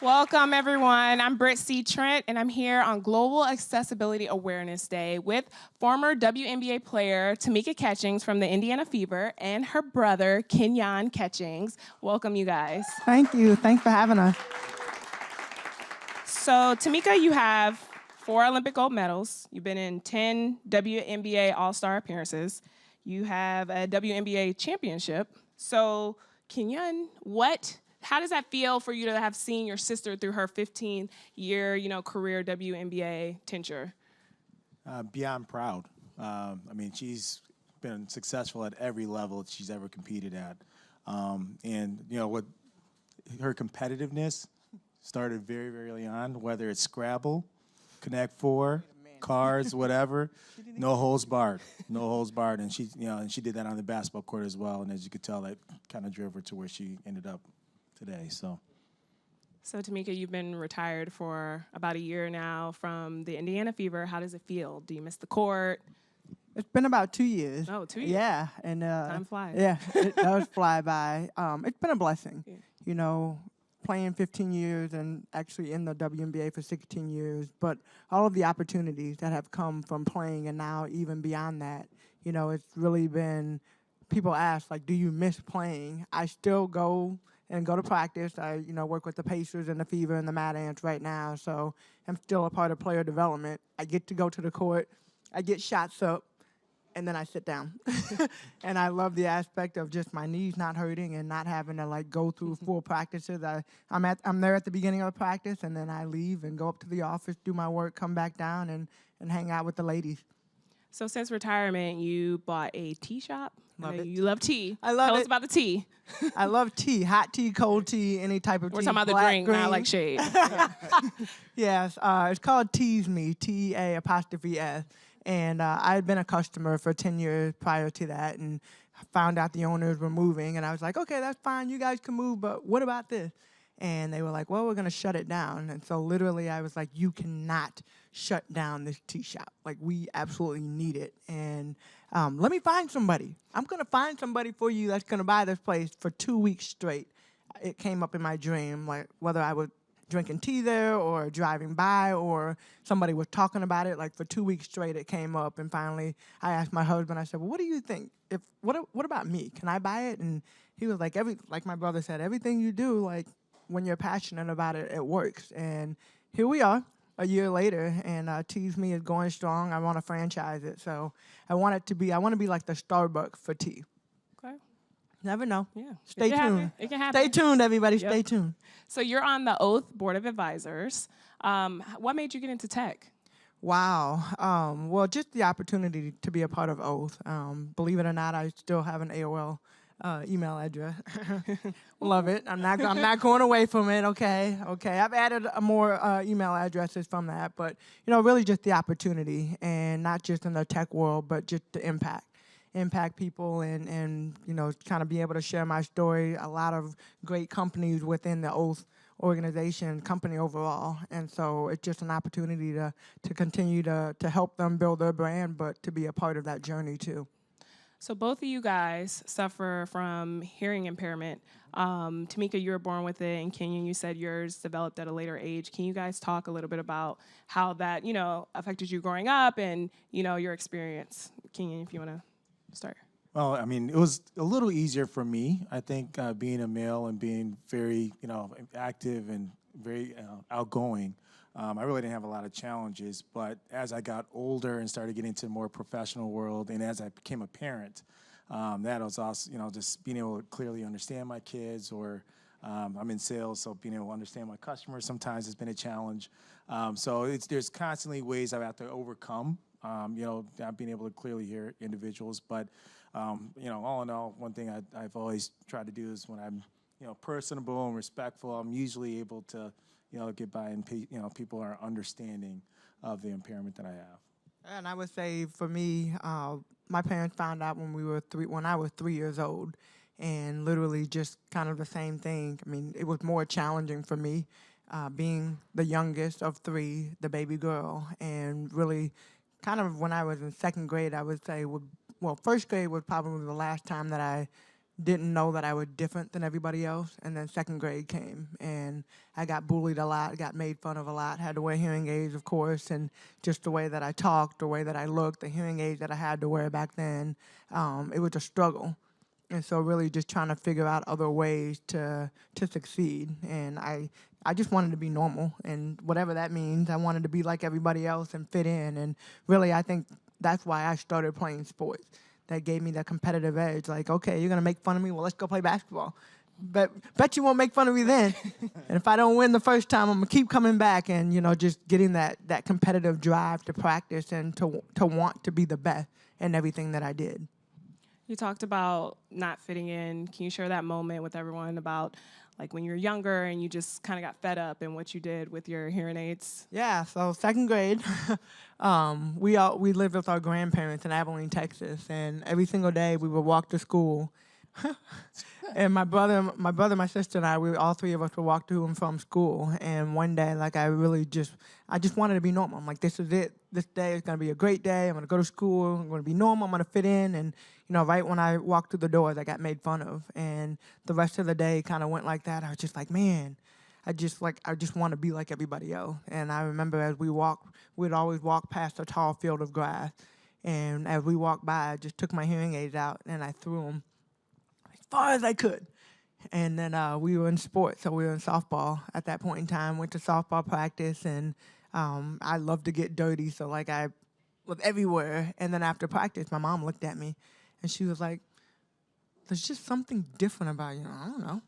Welcome, everyone. I'm Britt C. Trent, and I'm here on Global Accessibility Awareness Day with former WNBA player Tamika Catchings from the Indiana Fever and her brother, Kenyon Catchings. Welcome, you guys. Thank you. Thanks for having us. So, Tamika, you have 4 Olympic gold medals. You've been in 10 WNBA All-Star appearances. You have a WNBA championship. So, Kenyon, how does that feel for you to have seen your sister through her 15-year, career WNBA tenure? Beyond proud. She's been successful at every level she's ever competed at. What her competitiveness started very, very early on, whether it's Scrabble, Connect Four, cards, whatever, no holds barred. No holds barred. And she did that on the basketball court as well. And as you could tell, that kind of drove her to where she ended up today. So Tamika, you've been retired for about a year now from the Indiana Fever. How does it feel? Do you miss the court? It's been about 2 years. Oh, 2 years. Yeah. And time flies. Yeah, it does fly by. It's been a blessing. Yeah. Playing 15 years and actually in the WNBA for 16 years, but all of the opportunities that have come from playing and now even beyond that, it's really been, people ask, like, do you miss playing? I still go to practice. I, work with the Pacers and the Fever and the Mad Ants right now, so I'm still a part of player development. I get to go to the court, I get shots up, and then I sit down. And I love the aspect of just my knees not hurting and not having to go through full practices. I'm there at the beginning of the practice, and then I leave and go up to the office, do my work, come back down, and hang out with the ladies. So since retirement, you bought a tea shop. Love it. You love tea. I love it. Tell us about the tea. I love tea, hot tea, cold tea, any type of tea. We're talking about the black, drink, green. not like shade. Yes, it's called Tease Me, T-A''S. And I had been a customer for 10 years prior to that, and found out the owners were moving, and I was like, okay, that's fine, you guys can move, but what about this? And they were like, well, we're gonna shut it down. And so literally I was like, you cannot shut down this tea shop. Like, we absolutely need it. And let me find somebody. I'm gonna find somebody for you that's gonna buy this place for 2 weeks straight. It came up in my dream, like whether I was drinking tea there or driving by or somebody was talking about it, like for 2 weeks straight it came up. And finally I asked my husband, I said, well, what do you think? What about me? Can I buy it? And he was like, like my brother said, everything you do, like when you're passionate about it, it works. And here we are a year later, and Tease Me is going strong. I want to franchise it. So I want to be like the Starbucks for tea. Okay. Never know. Yeah. Stay tuned. It can happen. Stay tuned, everybody. Yep. Stay tuned. So you're on the Oath Board of Advisors. What made you get into tech? Wow. Well, just the opportunity to be a part of Oath. Believe it or not, I still have an AOL email address. Love it. I'm not going away from it. Okay. I've added more email addresses from that, but really just the opportunity, and not just in the tech world, but just the impact people, and kind of be able to share my story. A lot of great companies within the Oath organization, company overall, and so it's just an opportunity to continue to help them build their brand, but to be a part of that journey too. So both of you guys suffer from hearing impairment. Tamika, you were born with it, and Kenyon, you said yours developed at a later age. Can you guys talk a little bit about how that, affected you growing up and, your experience? Kenyon, if you want to start. Well, it was a little easier for me. I think being a male and being very, active and very outgoing, I really didn't have a lot of challenges. But as I got older and started getting into the more professional world, and as I became a parent, that was also, just being able to clearly understand my kids, or I'm in sales, so being able to understand my customers sometimes has been a challenge. So there's constantly ways I have to overcome. Not being able to clearly hear individuals, but all in all, one thing I've always tried to do is when I'm, personable and respectful, I'm usually able to, get by, and people are understanding of the impairment that I have. And I would say for me, my parents found out when I was 3 years old, and literally just kind of the same thing. It was more challenging for me, being the youngest of 3, the baby girl, and really kind of when I was in 2nd grade, I would say, first grade was probably the last time that I didn't know that I was different than everybody else. And then second grade came, and I got bullied a lot, got made fun of a lot, had to wear hearing aids, of course, and just the way that I talked, the way that I looked, the hearing aids that I had to wear back then, it was a struggle. And so really just trying to figure out other ways to succeed. And I just wanted to be normal, and whatever that means, I wanted to be like everybody else and fit in. And really, I think that's why I started playing sports. That gave me that competitive edge. Like, okay, you're gonna make fun of me. Well, let's go play basketball. But bet you won't make fun of me then. And if I don't win the first time, I'm gonna keep coming back, and just getting that competitive drive to practice and to want to be the best in everything that I did. You talked about not fitting in. Can you share that moment with everyone about like when you were younger and you just kind of got fed up and what you did with your hearing aids? Yeah, so second grade, we lived with our grandparents in Abilene, Texas, and every single day we would walk to school. And my sister, and all three of us would walk to and from school. And one day, like I just wanted to be normal. I'm like, this is it. This day is gonna be a great day. I'm gonna go to school. I'm gonna be normal. I'm gonna fit in. And right when I walked through the doors, I got made fun of. And the rest of the day kind of went like that. I was just like, man, I just want to be like everybody else. And I remember as we walked, we'd always walk past a tall field of grass. And as we walked by, I just took my hearing aids out and I threw them as far as I could. And then we were in sports, so we were in softball at that point in time. Went to softball practice, and I loved to get dirty, so like I was everywhere. And then after practice, my mom looked at me, and she was like, "There's just something different about you." I don't know.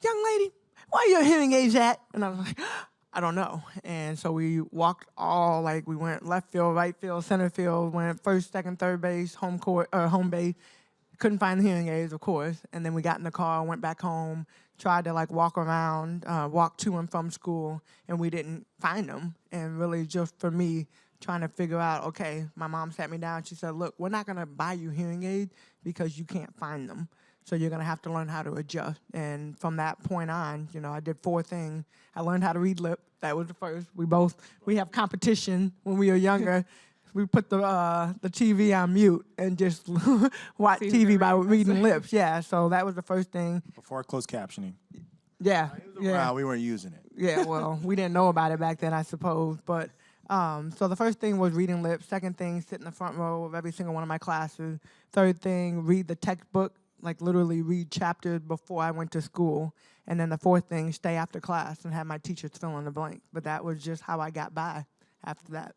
Young lady, where are your hearing aids at? And I was like, I don't know. And so we walked we went left field, right field, center field, went first, second, third base, home court, or home base. Couldn't find the hearing aids, of course. And then we got in the car, went back home, tried to walk around, walk to and from school, and we didn't find them. And really just for me, trying to figure out, okay, my mom sat me down. She said, look, we're not going to buy you hearing aids because you can't find them. So you're going to have to learn how to adjust. And from that point on, I did 4 things. I learned how to read lip. That was the first. We have competition when we were younger. We put the TV on mute and just watch TV by reading lips. Yeah, so that was the first thing. Before closed captioning. Yeah. We weren't using it. Yeah, well, we didn't know about it back then, I suppose. But so the first thing was reading lips. Second thing, sit in the front row of every single one of my classes. Third thing, read the textbook, literally read chapters before I went to school. And then the fourth thing, stay after class and have my teachers fill in the blank. But that was just how I got by after that.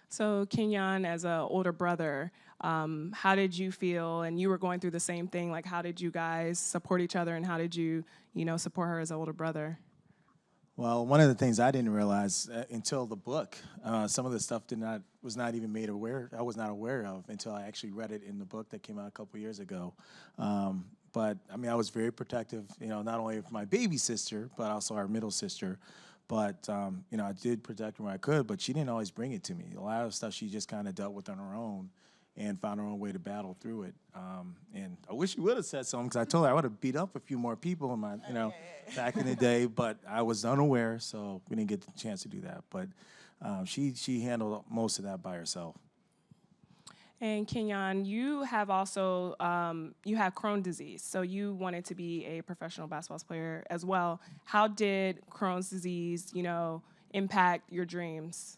So Kenyon, as an older brother, how did you feel? And you were going through the same thing. Like, how did you guys support each other, and how did you, support her as an older brother? Well, one of the things I didn't realize until the book, some of the stuff was not even made aware. I was not aware of until I actually read it in the book that came out a couple years ago. But I mean, I was very protective, not only of my baby sister, but also our middle sister. But, I did protect her when I could, but she didn't always bring it to me. A lot of stuff she just kind of dealt with on her own and found her own way to battle through it. And I wish she would have said something, because I told her I would have beat up a few more people in my, back in the day, but I was unaware, so we didn't get the chance to do that. But she handled most of that by herself. And Kenyon, you have also, you have Crohn's disease, so you wanted to be a professional basketball player as well. How did Crohn's disease, impact your dreams?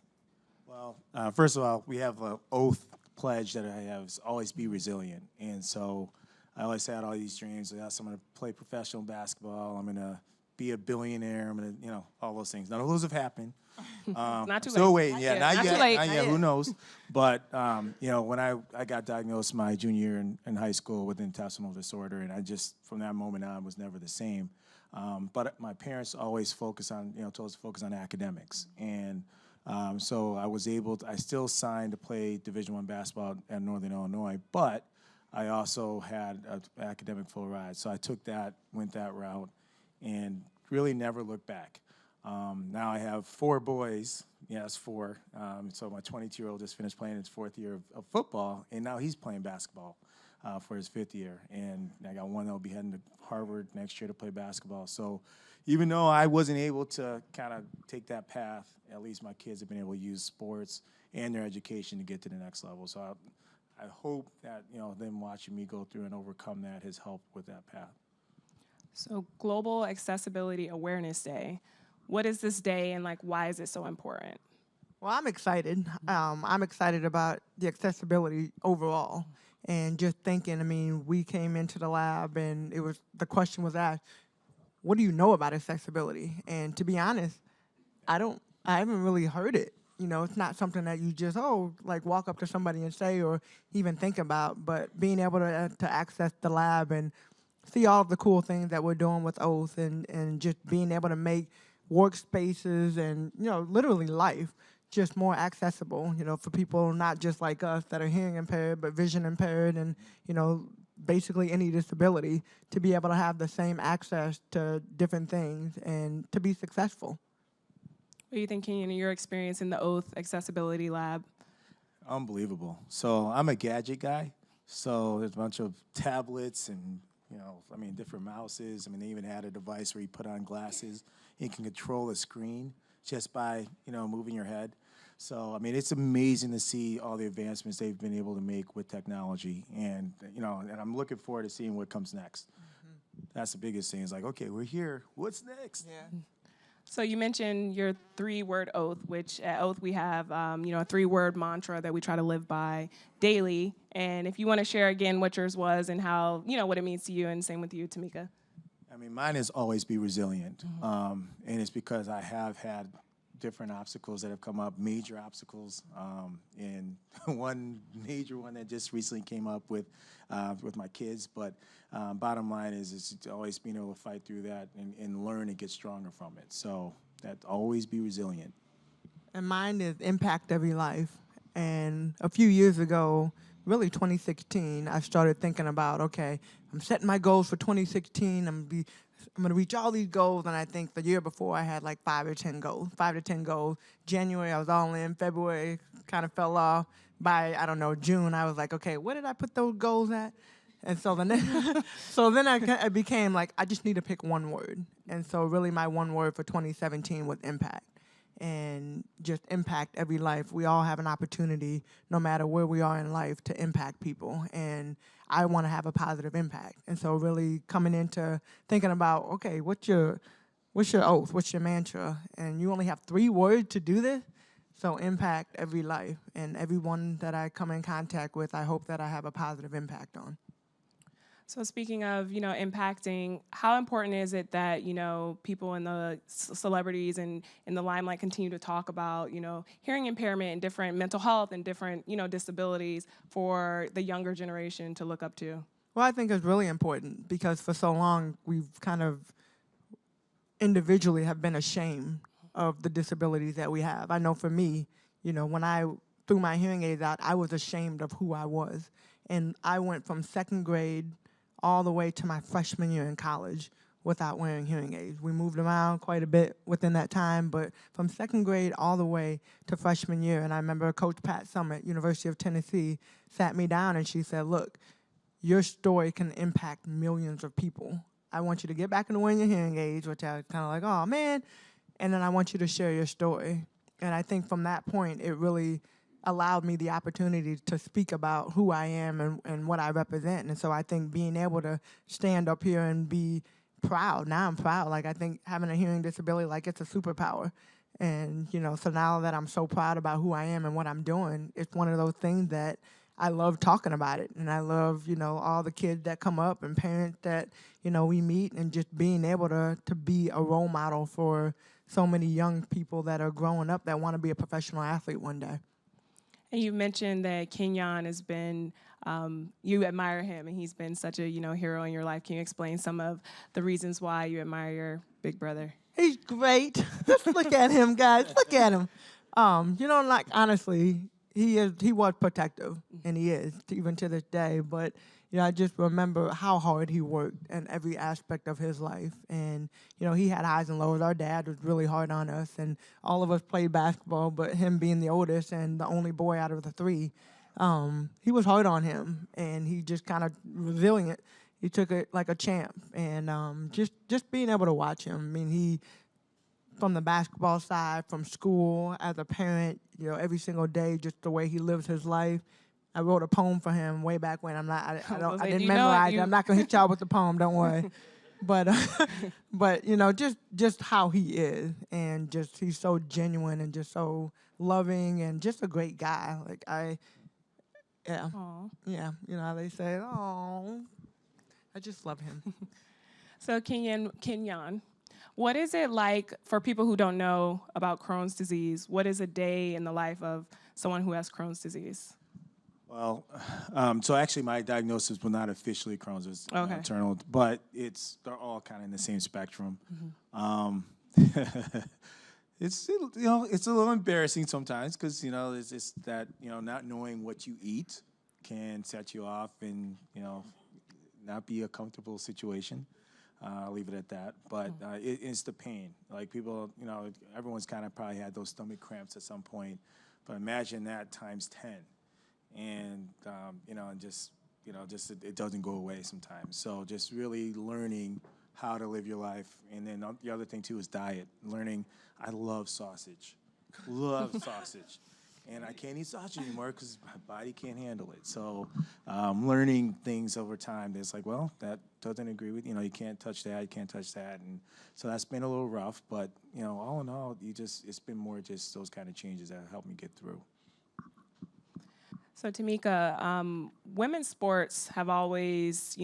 Well, first of all, we have an oath pledge that I have is always be resilient. And so I always had all these dreams. Yes, I'm going to play professional basketball. I'm going to be a billionaire. I'm going to, all those things. None of those have happened. Not too late. Still waiting. Yeah, not yet. Too late. Not yet. Who knows? But, when I got diagnosed my junior year in high school with intestinal disorder, and I just, from that moment on, was never the same. But my parents always told us to focus on academics. And so I still signed to play Division I basketball at Northern Illinois, but I also had an academic full ride. So I went that route, and really never looked back. Now I have 4 boys. Yes, 4. So my 22-year-old just finished playing his 4th year of football, and now he's playing basketball for his 5th year. And I got one that will be heading to Harvard next year to play basketball. So even though I wasn't able to kind of take that path, at least my kids have been able to use sports and their education to get to the next level. So I hope that, them watching me go through and overcome that has helped with that path. So Global Accessibility Awareness Day. What is this day and why is it so important? Well, I'm excited. I'm excited about the accessibility overall. And just thinking, I mean, we came into the lab and the question was asked, what do you know about accessibility? And to be honest, I haven't really heard it. It's not something that you just, walk up to somebody and say or even think about, but being able to access the lab and see all of the cool things that we're doing with Oath and just being able to make workspaces and, literally life just more accessible, for people not just like us that are hearing impaired, but vision impaired and, basically any disability to be able to have the same access to different things and to be successful. What do you think, Kenyon, your experience in the Oath Accessibility Lab? Unbelievable. So I'm a gadget guy. So there's a bunch of tablets and, different mouses. They even had a device where you put on glasses. You can control a screen just by, moving your head. So, it's amazing to see all the advancements they've been able to make with technology. And, and I'm looking forward to seeing what comes next. Mm-hmm. That's the biggest thing. It's like, okay, we're here. What's next? Yeah. So you mentioned your 3-word oath, which at Oath we have, a 3-word mantra that we try to live by daily. And if you want to share again what yours was and how, what it means to you, and same with you, Tamika. Mine is always be resilient. Mm-hmm. And it's because I have had different obstacles that have come up, major obstacles. And one major one that just recently came up with my kids. But bottom line is always being able to fight through that and learn and get stronger from it. So that always be resilient. And mine is impact every life. And a few years ago, really 2016, I started thinking about, okay, I'm setting my goals for 2016. I'm going to reach all these goals. And I think the year before I had 5 to 10 goals. January, I was all in. February, kind of fell off. By, June, I was like, okay, where did I put those goals at? And so then I became I just need to pick one word. And so really my one word for 2017 was impact. And just impact every life. We all have an opportunity, no matter where we are in life, to impact people. And I want to have a positive impact. And so really coming into thinking about, okay, what's your oath? What's your mantra? And you only have 3 words to do this. So impact every life. And everyone that I come in contact with, I hope that I have a positive impact on. So speaking of, impacting, how important is it that, people in the celebrities and in the limelight continue to talk about, hearing impairment and different mental health and different, disabilities for the younger generation to look up to? Well, I think it's really important because for so long we've kind of individually have been ashamed of the disabilities that we have. I know for me, when I threw my hearing aids out, I was ashamed of who I was. And I went from 2nd grade all the way to my freshman year in college without wearing hearing aids. We moved around quite a bit within that time, but from 2nd grade all the way to freshman year, and I remember Coach Pat Summitt, University of Tennessee, sat me down and she said, look, your story can impact millions of people. I want you to get back into wearing your hearing aids, which I was kind of like, oh, man, and then I want you to share your story. And I think from that point, it really allowed me the opportunity to speak about who I am and what I represent. And so I think being able to stand up here and be proud, now I'm proud. I think having a hearing disability, it's a superpower. And, so now that I'm so proud about who I am and what I'm doing, it's one of those things that I love talking about it. And I love, all the kids that come up and parents that, we meet and just being able to be a role model for so many young people that are growing up that want to be a professional athlete one day. And you mentioned that Kenyon has been, you admire him, and he's been such a, hero in your life. Can you explain some of the reasons why you admire your big brother? He's great. Just look at him, guys. Look at him. Honestly, he was protective, and he is, even to this day. But, I just remember how hard he worked in every aspect of his life. And, he had highs and lows. Our dad was really hard on us, and all of us played basketball, but him being the oldest and the only boy out of the 3, he was hard on him, and he just kind of resilient. He took it like a champ. And just being able to watch him, he from the basketball side, from school, as a parent, every single day, just the way he lives his life, I wrote a poem for him way back when. I didn't You know it, memorize it. I'm not gonna hit y'all with the poem. Don't worry. But but just how he is, and just he's so genuine and just so loving and just a great guy. Like yeah, Aw. yeah. You know how they say, oh, I just love him. So Kenyon, what is it like for people who don't know about Crohn's disease? What is a day in the life of someone who has Crohn's disease? Well, so actually, my diagnosis was not officially Crohn's, it was Okay. internal, but they're all kind of in the same spectrum. It's it's a little embarrassing sometimes because it's just that not knowing what you eat can set you off and not be a comfortable situation. I'll leave it at that. But it's the pain. Like people, everyone's kind of probably had those stomach cramps at some point. But imagine that times 10. And, and just it doesn't go away sometimes. So just really learning how to live your life. And then the other thing, too, is diet. Learning, I love sausage. Love sausage. And I can't eat sausage anymore because my body can't handle it. So learning things over time that's like, well, that doesn't agree with, you can't touch that, you can't touch that. And so that's been a little rough. But, all in all, it's been more just those kind of changes that helped me get through. So Tamika, women's sports have always,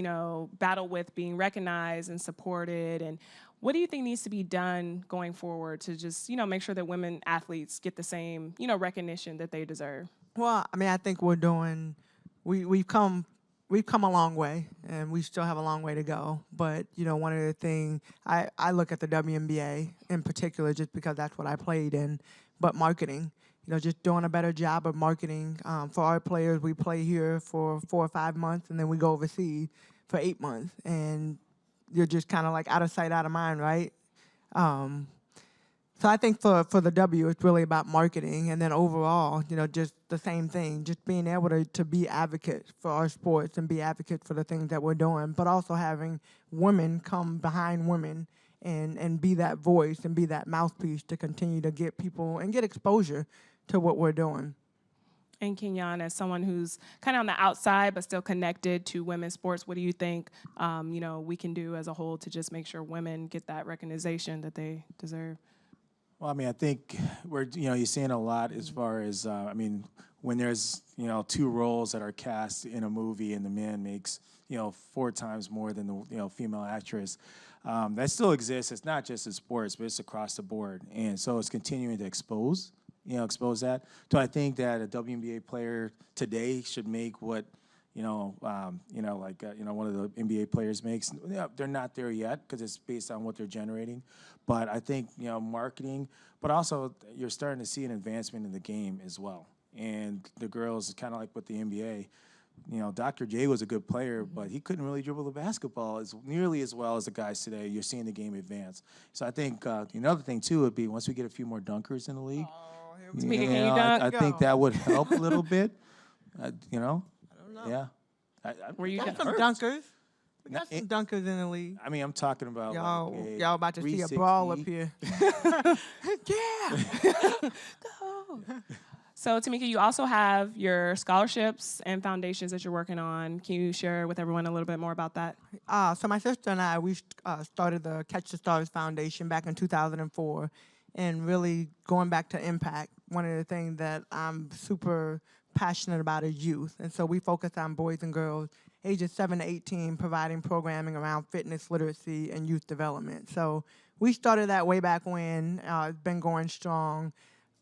battled with being recognized and supported. And what do you think needs to be done going forward to just, make sure that women athletes get the same, recognition that they deserve? Well, I mean, I think we've come a long way, and we still have a long way to go. But one of the things I look at the WNBA in particular, just because that's what I played in, but marketing. Just doing a better job of marketing for our players. We play here for 4 or 5 months, and then we go overseas for 8 months, and you're just kind of like out of sight, out of mind, right? So I think for the W, it's really about marketing, and then overall, just the same thing, just being able to be advocates for our sports and be advocates for the things that we're doing, but also having women come behind women and be that voice and be that mouthpiece to continue to get people and get exposure to what we're doing. And Kenyon, as someone who's kind of on the outside but still connected to women's sports, what do you think, we can do as a whole to just make sure women get that recognition that they deserve? Well, I mean, I think you're seeing a lot as far as, when there's, 2 roles that are cast in a movie and the man makes, 4 times more than the, female actress, that still exists. It's not just in sports, but it's across the board. And so it's continuing to expose that. So I think that a WNBA player today should make what, one of the NBA players makes. They're not there yet because it's based on what they're generating. But I think, marketing, but also you're starting to see an advancement in the game as well. And the girls, kind of like with the NBA, Dr. J was a good player, but he couldn't really dribble the basketball nearly as well as the guys today. You're seeing the game advance. So I think another thing, too, would be once we get a few more dunkers in the league, Tamika, can you dunk? I think that would help a little bit. I don't know. Yeah. Were you Got some dunkers. We got some dunkers in the league. I mean, I'm talking about y'all about to see a brawl up here. Yeah. Go. So Tamika, you also have your scholarships and foundations that you're working on. Can you share with everyone a little bit more about that? So my sister and I, we started the Catch the Stars Foundation back in 2004, and really going back to impact. One of the things that I'm super passionate about is youth, and so we focus on boys and girls ages 7 to 18, providing programming around fitness, literacy, and youth development. So we started that way back when. It's been going strong.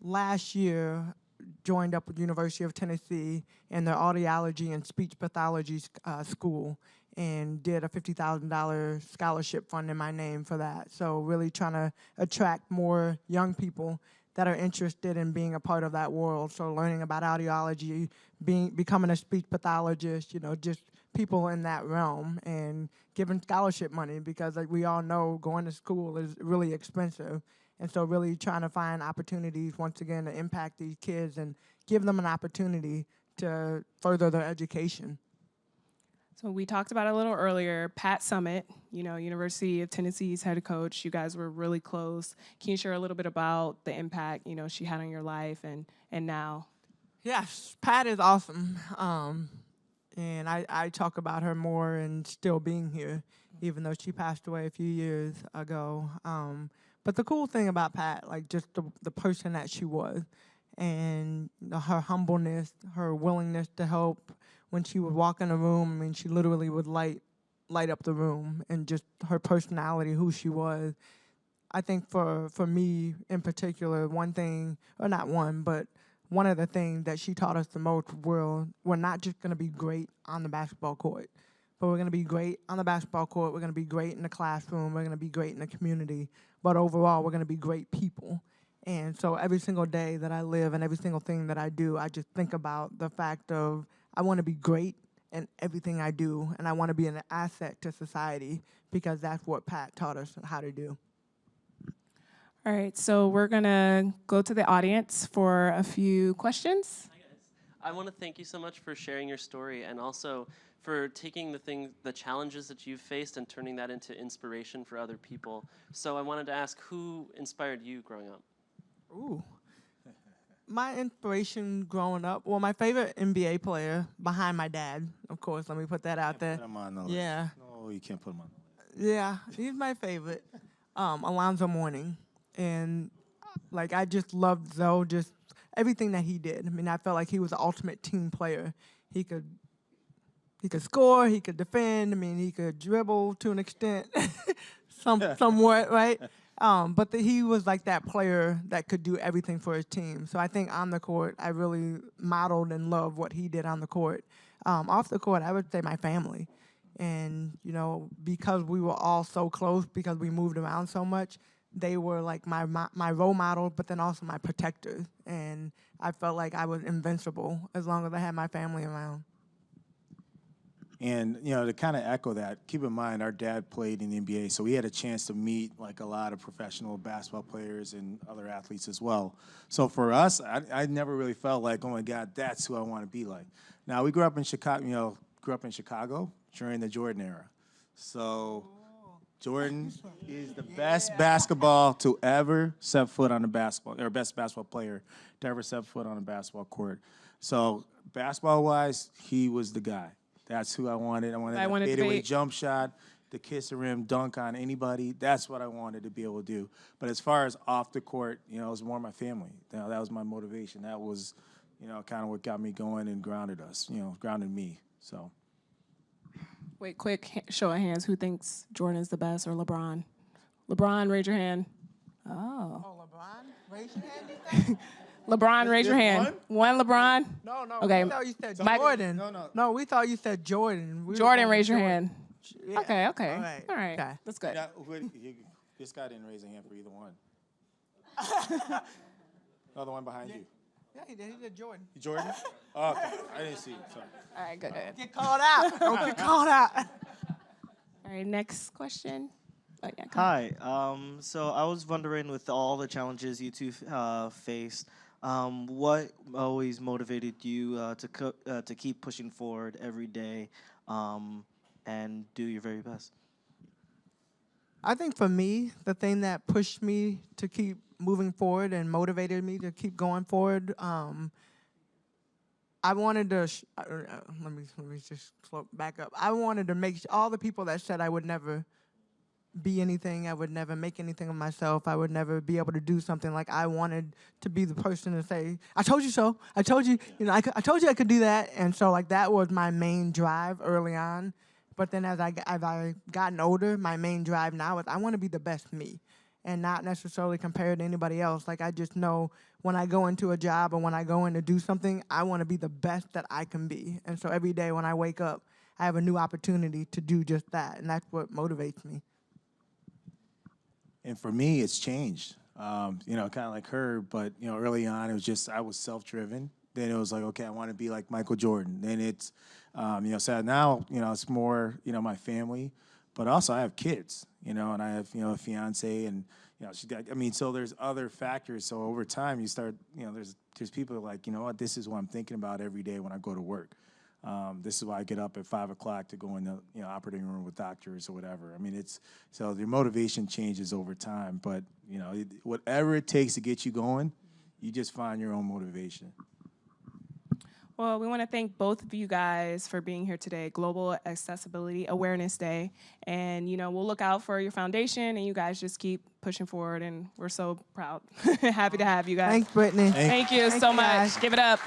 Last year, joined up with University of Tennessee in their audiology and speech pathology school, and did a $50,000 scholarship fund in my name for that. So really trying to attract more young people that are interested in being a part of that world. So learning about audiology, becoming a speech pathologist, just people in that realm, and giving scholarship money, because like we all know, going to school is really expensive. And so really trying to find opportunities, once again, to impact these kids and give them an opportunity to further their education. So we talked about it a little earlier, Pat Summitt, University of Tennessee's head coach. You guys were really close. Can you share a little bit about the impact, she had on your life and now? Yes, Pat is awesome. And I talk about her more and still being here, even though she passed away a few years ago. But the cool thing about Pat, like just the person that she was, and her humbleness, her willingness to help. When she would walk in a room, I mean, she literally would light up the room, and just her personality, who she was. I think for me in particular, one thing, or not one, but one of the things that she taught us the most were we're not just going to be great on the basketball court, but we're going to be great on the basketball court. We're going to be great in the classroom. We're going to be great in the community. But overall, we're going to be great people. And so every single day that I live and every single thing that I do, I just think about the fact of I want to be great in everything I do, and I want to be an asset to society because that's what Pat taught us how to do. All right, so we're gonna go to the audience for a few questions. Hi guys. I want to thank you so much for sharing your story and also for taking the challenges that you've faced and turning that into inspiration for other people. So I wanted to ask, who inspired you growing up? Ooh. My inspiration growing up, well, my favorite NBA player behind my dad, of course, let me put that out there. Put him on the list. Yeah. No, you can't put him on the list. Yeah, he's my favorite. Alonzo Mourning. And like I just loved Zoe, just everything that he did. I mean, I felt like he was the ultimate team player. He could score, he could defend, I mean, he could dribble to an extent, somewhat, right? But he was like that player that could do everything for his team. So I think on the court, I really modeled and loved what he did on the court. Off the court, I would say my family. And, because we were all so close, because we moved around so much, they were like my role model, but then also my protectors. And I felt like I was invincible as long as I had my family around. And, to kind of echo that, keep in mind our dad played in the NBA, so we had a chance to meet like a lot of professional basketball players and other athletes as well. So for us, I never really felt like, oh my God, that's who I want to be like. Now we grew up in Chicago, during the Jordan era. So Jordan is the best basketball to ever set foot on the basketball, or best basketball player to ever set foot on a basketball court. So basketball-wise, he was the guy. That's who I wanted. I wanted a fadeaway jump shot, to kiss the rim, dunk on anybody. That's what I wanted to be able to do. But as far as off the court, it was more my family. That was my motivation. That was, kind of what got me going and grounded us, grounded me. So. Wait, quick show of hands. Who thinks Jordan is the best or LeBron? LeBron, raise your hand. Oh. Oh, LeBron? Raise your hand, you think? LeBron, raise your hand. One LeBron? No. Okay. We thought you said Jordan. No, we thought you said Jordan. Jordan, raise your hand. Yeah. Okay. All All right. Okay. That's good. This guy didn't raise a hand for either one. No, the one behind you. Yeah, he did. He did Jordan. Jordan? Oh, okay. I didn't see it. Sorry. All right, good. Get called out. Don't get called out. All right, next question. Oh, yeah, Hi. So I was wondering, with all the challenges you two faced, what always motivated you to keep pushing forward every day and do your very best? I think for me, the thing that pushed me to keep moving forward and motivated me to keep going forward, I wanted to, let me just back up. I wanted to make all the people that said I would never be anything, I would never make anything of myself, I would never be able to do something, like I wanted to be the person to say, I told you so, I told you, I told you I could do that. And so like that was my main drive early on. But then as I gotten older, my main drive now is I want to be the best me and not necessarily compared to anybody else. Like I just know when I go into a job or when I go in to do something, I want to be the best that I can be. And so every day when I wake up, I have a new opportunity to do just that. And that's what motivates me. And for me, it's changed. Kind of like her, but early on, it was just I was self-driven. Then it was like, okay, I want to be like Michael Jordan. Then it's, so now, it's more, my family, but also I have kids, and I have, a fiance, and she's got. So there's other factors. So over time, you start, there's people like, what, this is what I'm thinking about every day when I go to work. This is why I get up at 5 o'clock to go in the operating room with doctors or whatever. So your motivation changes over time, but whatever it takes to get you going, you just find your own motivation. Well, we want to thank both of you guys for being here today, Global Accessibility Awareness Day. And, we'll look out for your foundation, and you guys just keep pushing forward, and we're so proud. Happy to have you guys. Thanks, Brittany. Thank you Thank so you, much. guys. Give it up.